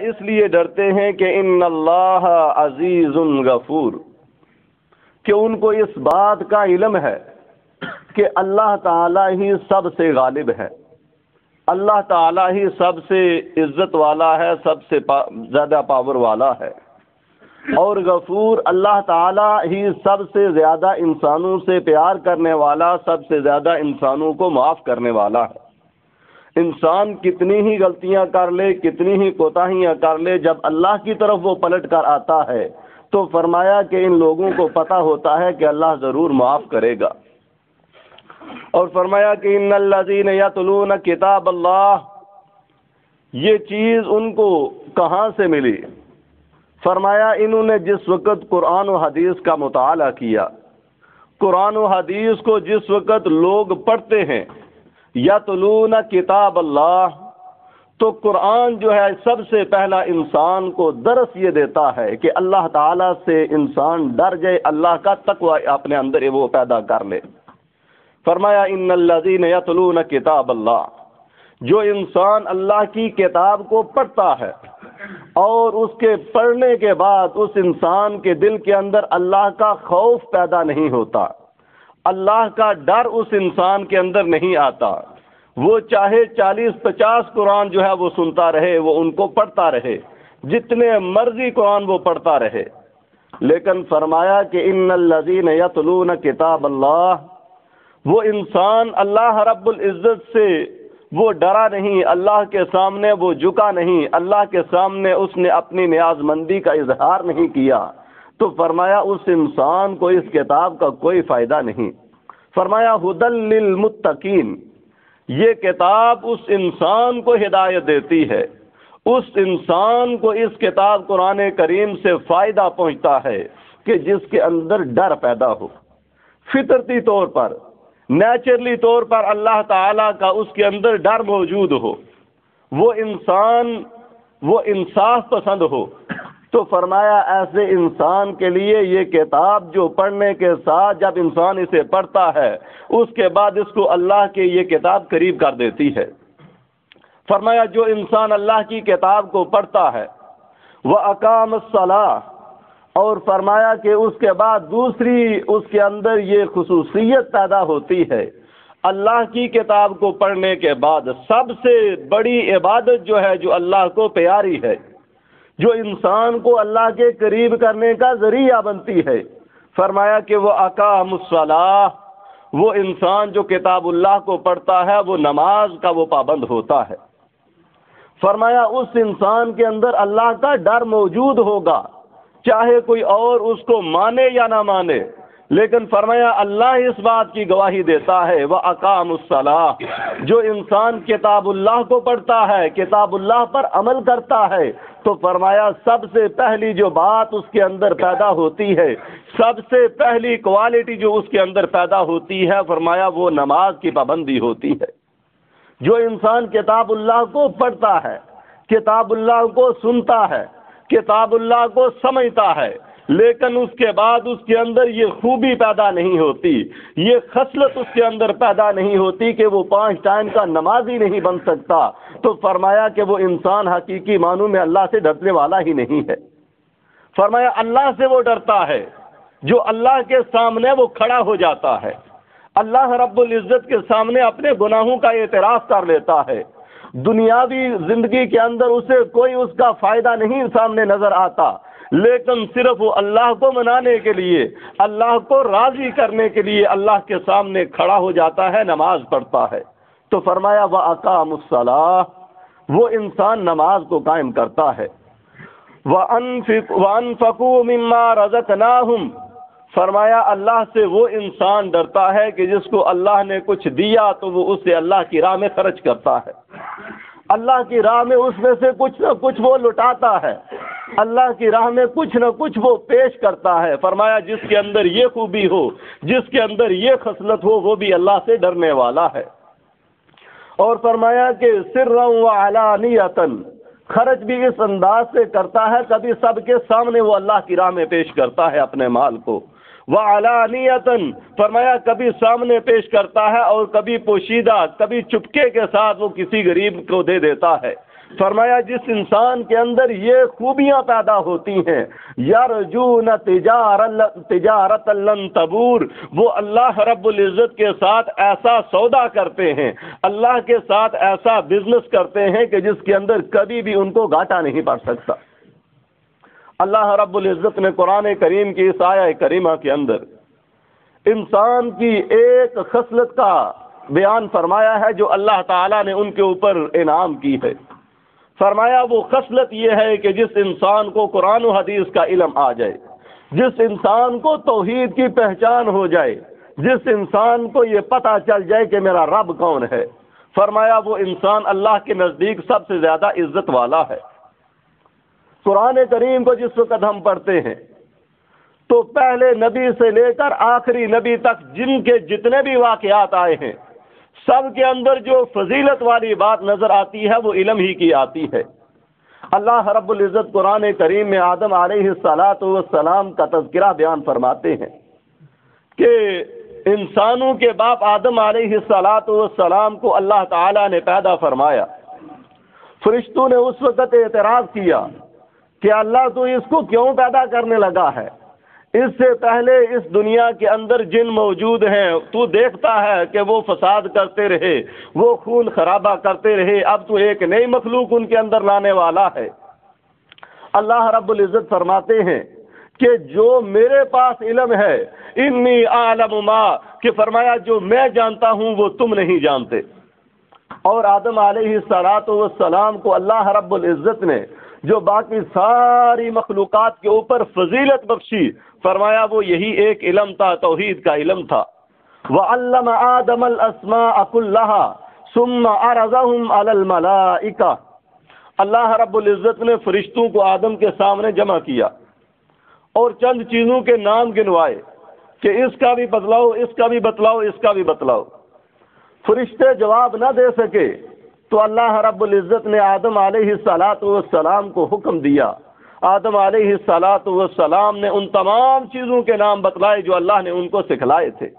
اس لیے ڈرتے ہیں کہ ان اللہ عزیز غفور، کہ ان کو اس بات کا علم ہے کہ اللہ تعالیٰ ہی سب سے غالب ہے، اللہ تعالیٰ ہی سب سے عزت والا ہے، سب سے زیادہ پاور والا ہے، اور غفور اللہ تعالیٰ ہی سب سے زیادہ انسانوں سے پیار کرنے والا، سب سے زیادہ انسانوں کو معاف کرنے والا ہے۔ انسان کتنی ہی غلطیاں کر لے، کتنی ہی کوتاہیاں کر لے، جب اللہ کی طرف وہ پلٹ کر آتا ہے تو فرمایا کہ ان لوگوں کو پتہ ہوتا ہے کہ اللہ ضرور معاف کرے گا۔ اور فرمایا کہ ان الذین یتلون کتاب اللہ، یہ چیز ان کو کہاں سے ملی؟ فرمایا انہوں نے جس وقت قرآن و حدیث کا مطالعہ کیا، قرآن و حدیث کو جس وقت لوگ پڑھتے ہیں، یتلون کتاب اللہ، تو قرآن جو ہے سب سے پہلا انسان کو درس یہ دیتا ہے کہ اللہ تعالیٰ سے انسان ڈر جائے، اللہ کا تقوی اپنے اندر وہ پیدا کر لے۔ فرمایا ان الذین یتلون کتاب اللہ، جو انسان اللہ کی کتاب کو پڑھتا ہے اور اس کے پڑھنے کے بعد اس انسان کے دل کے اندر اللہ کا خوف پیدا نہیں ہوتا، اللہ کا ڈر اس انسان کے اندر نہیں آتا، وہ چاہے 40-50 قرآن جو ہے وہ سنتا رہے، وہ ان کو پڑھتا رہے، جتنے مرضی قرآن وہ پڑھتا رہے، لیکن فرمایا کہ ان الذین یتلون کتاب اللہ، وہ انسان اللہ رب العزت سے وہ ڈرا نہیں، اللہ کے سامنے وہ جھکا نہیں، اللہ کے سامنے اس نے اپنی نیاز مندی کا اظہار نہیں کیا، تو فرمایا اس انسان کو اس کتاب کا کوئی فائدہ نہیں۔ فرمایا ھدی للمتقین، یہ کتاب اس انسان کو ہدایت دیتی ہے، اس انسان کو اس کتاب قرآن کریم سے فائدہ پہنچتا ہے کہ جس کے اندر ڈر پیدا ہو، فطرتی طور پر، نیچرلی طور پر اللہ تعالیٰ کا اس کے اندر ڈر موجود ہو، وہ انسان وہ انصاف پسند ہو، تو فرمایا ایسے انسان کے لیے یہ کتاب جو پڑھنے کے ساتھ جب انسان اسے پڑھتا ہے اس کے بعد اس کو اللہ کے یہ کتاب قریب کر دیتی ہے۔ فرمایا جو انسان اللہ کی کتاب کو پڑھتا ہے وَأَقَامَ الصَّلَاةَ، اور فرمایا کہ اس کے بعد دوسری اس کے اندر یہ خصوصیت پیدا ہوتی ہے، اللہ کی کتاب کو پڑھنے کے بعد سب سے بڑی عبادت جو ہے جو اللہ کو پیاری ہے، جو انسان کو اللہ کے قریب کرنے کا ذریعہ بنتی ہے، فرمایا کہ وہ اقام الصلاۃ، وہ انسان جو کتاب اللہ کو پڑھتا ہے وہ نماز کا وہ پابند ہوتا ہے۔ فرمایا اس انسان کے اندر اللہ کا ڈر موجود ہوگا، چاہے کوئی اور اس کو مانے یا نہ مانے، لیکن فرمایا اللہ اس بات کی گواہی دیتا ہے وَأَقَامُ الصَّلَاةَ، جو انسان کتاب اللہ کو پڑھتا ہے، کتاب اللہ پر عمل کرتا ہے، تو فرمایا سب سے پہلی جو بات اس کے اندر پیدا ہوتی ہے، سب سے پہلی کوالٹی جو اس کے اندر پیدا ہوتی ہے، فرمایا وہ نماز کی پابندی ہوتی ہے۔ جو انسان کتاب اللہ کو پڑھتا ہے، کتاب اللہ کو سنتا ہے، کتاب اللہ کو سمجھتا ہے، لیکن اس کے بعد اس کے اندر یہ خوبی پیدا نہیں ہوتی، یہ خصلت اس کے اندر پیدا نہیں ہوتی کہ وہ 5 ٹائم کا نمازی نہیں بن سکتا، تو فرمایا کہ وہ انسان حقیقی معنوں میں اللہ سے ڈرنے والا ہی نہیں ہے۔ فرمایا اللہ سے وہ ڈرتا ہے جو اللہ کے سامنے وہ کھڑا ہو جاتا ہے، اللہ رب العزت کے سامنے اپنے گناہوں کا اعتراف کر لیتا ہے، دنیاوی زندگی کے اندر اسے کوئی اس کا فائدہ نہیں سامنے نظر آتا، لیکن صرف وہ اللہ کو منانے کے لیے، اللہ کو راضی کرنے کے لیے اللہ کے سامنے کھڑا ہو جاتا ہے، نماز پڑھتا ہے۔ تو فرمایا وَأَقَامُ الصَّلَاةَ، وہ انسان نماز کو قائم کرتا ہے۔ وَأَنفِقُوا مِمَّا رَزَقْنَاهُمْ، فرمایا اللہ سے وہ انسان ڈرتا ہے کہ جس کو اللہ نے کچھ دیا تو وہ اسے اللہ کی راہ میں خرچ کرتا ہے، اللہ کی راہ میں اس میں سے کچھ نہ کچھ وہ لٹاتا ہے، اللہ کی راہ میں کچھ نہ کچھ وہ پیش کرتا ہے۔ فرمایا جس کے اندر یہ خوبی ہو، جس کے اندر یہ خصلت ہو، وہ بھی اللہ سے ڈرنے والا ہے۔ اور فرمایا کہ سرًا وعلانیۃً، خرچ بھی اس انداز سے کرتا ہے، کبھی سب کے سامنے وہ اللہ کی راہ میں پیش کرتا ہے اپنے مال کو، وعلانیۃً، فرمایا کبھی سامنے پیش کرتا ہے اور کبھی پوشیدہ، کبھی چپکے کے ساتھ وہ کسی غریب کو دے دیتا ہے۔ فرمایا جس انسان کے اندر یہ خوبیاں پیدا ہوتی ہیں، یرجون تجارت لن تبور، وہ اللہ رب العزت کے ساتھ ایسا سودا کرتے ہیں، اللہ کے ساتھ ایسا بزنس کرتے ہیں کہ جس کے اندر کبھی بھی ان کو گھاٹا نہیں پڑ سکتا۔ اللہ رب العزت نے قرآن کریم کی اس آیہ کریمہ کے اندر انسان کی ایک خصلت کا بیان فرمایا ہے جو اللہ تعالیٰ نے ان کے اوپر انعام کی ہے۔ فرمایا وہ خصلت یہ ہے کہ جس انسان کو قرآن و حدیث کا علم آ جائے، جس انسان کو توحید کی پہچان ہو جائے، جس انسان کو یہ پتہ چل جائے کہ میرا رب کون ہے، فرمایا وہ انسان اللہ کے نزدیک سب سے زیادہ عزت والا ہے۔ قرآن کریم کو جس وقت ہم پڑھتے ہیں تو پہلے نبی سے لے کر آخری نبی تک جن کے جتنے بھی واقعات آئے ہیں، سب کے اندر جو فضیلت والی بات نظر آتی ہے وہ علم ہی کی آتی ہے۔ اللہ رب العزت قرآن کریم میں آدم علیہ السلام کا تذکرہ بیان فرماتے ہیں کہ انسانوں کے باپ آدم علیہ السلام کو اللہ تعالیٰ نے پیدا فرمایا۔ فرشتوں نے اس وقت اعتراض کیا کہ اللہ تو اس کو کیوں پیدا کرنے لگا ہے؟ اس سے پہلے اس دنیا کے اندر جن موجود ہیں، تو دیکھتا ہے کہ وہ فساد کرتے رہے، وہ خون خرابہ کرتے رہے، اب تو ایک نئی مخلوق ان کے اندر لانے والا ہے۔ اللہ رب العزت فرماتے ہیں کہ جو میرے پاس علم ہے، انی اعلم ما، کہ فرمایا جو میں جانتا ہوں وہ تم نہیں جانتے۔ اور آدم علیہ السلام کو اللہ رب العزت نے جو باقی ساری مخلوقات کے اوپر فضیلت بخشی، فرمایا وہ یہی ایک علم تھا، توحید کا علم تھا۔ وَعَلَّمَ آدَمَ الْأَسْمَاءَ كُلَّهَا ثُمَّ عَرَضَهُمْ عَلَى الْمَلَائِكَةِ، اللہ رب العزت نے فرشتوں کو آدم کے سامنے جمع کیا اور چند چیزوں کے نام گنوائے کہ اس کا بھی بتلاؤ، اس کا بھی بتلاؤ، اس کا بھی بتلاؤ۔ فرشتے جواب نہ دے سکے تو اللہ رب العزت نے آدم علیہ السلام کو حکم دیا۔ آدم علیہ السلام نے ان تمام چیزوں کے نام بتلائے جو اللہ نے ان کو سکھلائے تھے۔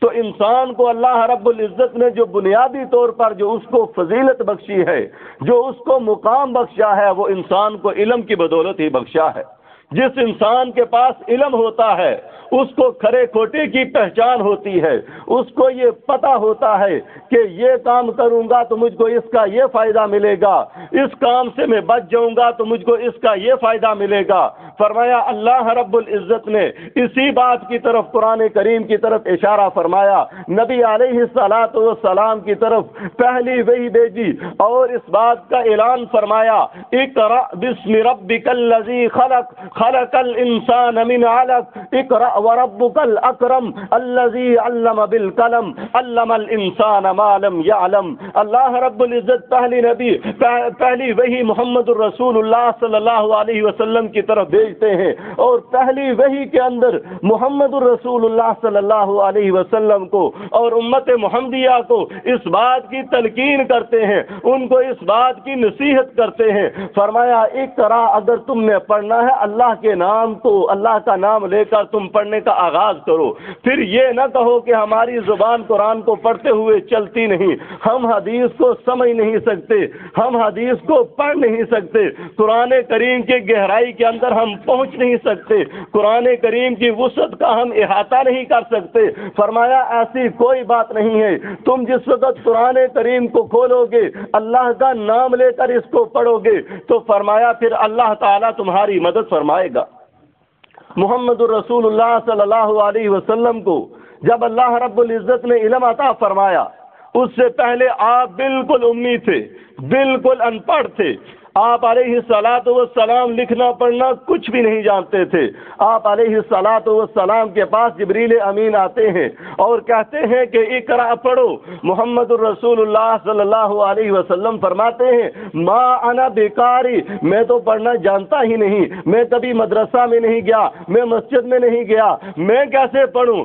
تو انسان کو اللہ رب العزت نے جو بنیادی طور پر جو اس کو فضیلت بخشی ہے، جو اس کو مقام بخشا ہے، وہ انسان کو علم کی بدولت ہی بخشا ہے۔ جس انسان کے پاس علم ہوتا ہے اس کو کھرے کھوٹے کی پہچان ہوتی ہے، اس کو یہ پتہ ہوتا ہے کہ یہ کام کروں گا تو مجھ کو اس کا یہ فائدہ ملے گا، اس کام سے میں بچ جاؤں گا تو مجھ کو اس کا یہ فائدہ ملے گا۔ فرمایا اللہ رب العزت نے اسی بات کی طرف قرآن کریم کی طرف اشارہ فرمایا، نبی علیہ السلام کی طرف پہلی وحی بھیجی اور اس بات کا اعلان فرمایا، اقرأ بسم ربک الذی خلق خلق الانسان من علق اقرأ وربک الاکرم الذی علم بالقلم علم الانسان ما لم يعلم۔ اللہ رب العزت پہلی وحی محمد الرسول اللہ صلی اللہ علیہ وسلم کی طرف بھیجتے ہیں اور پہلی وحی کے اندر محمد الرسول اللہ صلی اللہ علیہ وسلم کو اور امت محمدیہ کو اس بات کی تلقین کرتے ہیں، ان کو اس بات کی نصیحت کرتے ہیں۔ فرمایا اقرا، اگر تم نے پڑھنا ہے اللہ کے نام کو، اللہ کا نام لے کر تم پڑھنے کا آغاز کرو۔ پھر یہ نہ کہو کہ ہماری زبان قرآن کو پڑھتے ہوئے چلتی نہیں، ہم حدیث کو سمجھ نہیں سکتے، ہم حدیث کو پڑھ نہیں سکتے، قرآن کریم کی گہرائی کے اندر ہم پہنچ نہیں سکتے، قرآن کریم کی وسعت کا ہم احاطہ نہیں کر سکتے۔ فرمایا ایسی کوئی بات نہیں ہے، تم جس وقت قرآن کریم کو کھولو گے، اللہ کا نام لے کر اس کو پڑھو گے تو فرمایا پھر اللہ تعالیٰ تمہاری مدد فرمائے گا۔ محمد الرسول اللہ صلی اللہ علیہ وسلم کو جب اللہ رب العزت نے علم عطا فرمایا، اس سے پہلے آپ بالکل امی تھے، بالکل ان پڑھ تھے، آپ علیہ السلام لکھنا پڑھنا کچھ بھی نہیں جانتے تھے۔ آپ علیہ السلام کے پاس جبریل امین آتے ہیں اور کہتے ہیں کہ اقرا پڑھو۔ محمد الرسول اللہ صلی اللہ علیہ وسلم فرماتے ہیں ما انا بیکاری، میں تو پڑھنا جانتا ہی نہیں، میں کبھی مدرسہ میں نہیں گیا، میں مسجد میں نہیں گیا، میں کیسے پڑھوں؟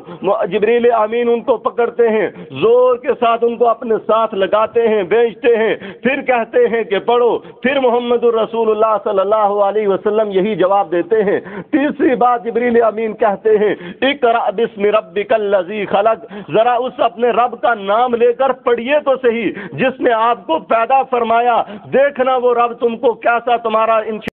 جبریل امین ان کو پکڑتے ہیں، زور کے ساتھ ان کو اپنے ساتھ لگاتے ہیں، بھیجتے ہیں، پھر کہتے ہیں کہ پڑھو۔ پھر محمد محمد الرسول اللہ صلی اللہ علیہ وسلم یہی جواب دیتے ہیں۔ تیسری بات جبریل امین کہتے ہیں اقرأ باسم ربک الذی خلق، ذرا اس اپنے رب کا نام لے کر پڑھیے تو صحیح جس نے آپ کو پیدا فرمایا، دیکھنا وہ رب تم کو کیسا تمہارا